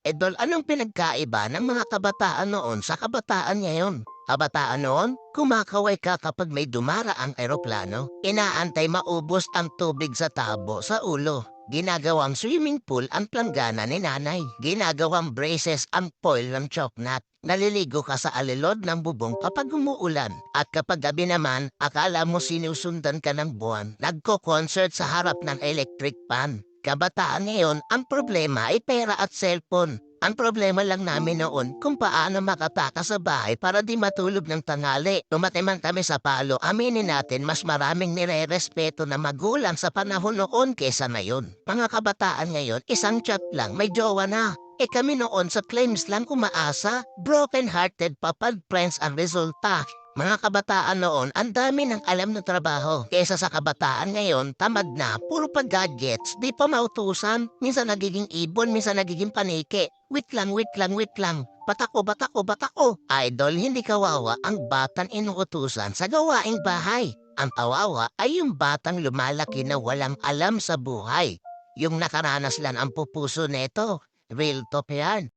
Idol, anong pinagkaiba ng mga kabataan noon sa kabataan ngayon? Kabataan noon, kumakaway ka kapag may dumaraang eroplano. Inaantay maubos ang tubig sa tabo sa ulo. Ginagawang swimming pool ang planggana ni nanay. Ginagawang braces ang foil ng choknat. Naliligo ka sa alilod ng bubong kapag umuulan. At kapag gabi naman, akala mo sinusundan ka ng buwan. Nagko-concert sa harap ng electric pan. Kabataan ngayon, ang problema ay pera at cellphone. Ang problema lang namin noon kung paano makatakas sa bahay para di matulog ng tanghali. Tumatay man kami sa palo, aminin natin mas maraming nire-respeto na magulang sa panahon noon kesa ngayon. Mga kabataan ngayon, isang chat lang, may jowa na. Kami noon sa claims lang umaasa, broken-hearted papad friends ang resulta. Mga kabataan noon, ang dami ng alam na trabaho. Kesa sa kabataan ngayon, tamad na, puro pa gadgets, di pa mautusan. Minsan nagiging ibon, minsan nagiging paniki. Wait lang, wait lang, wait lang. Batako, batako, batako. Idol, hindi kawawa ang batang inuutusan sa gawaing bahay. Ang kawawa ay yung batang lumalaki na walang alam sa buhay. Yung nakaranas lang ang pupuso neto. Real talk yan.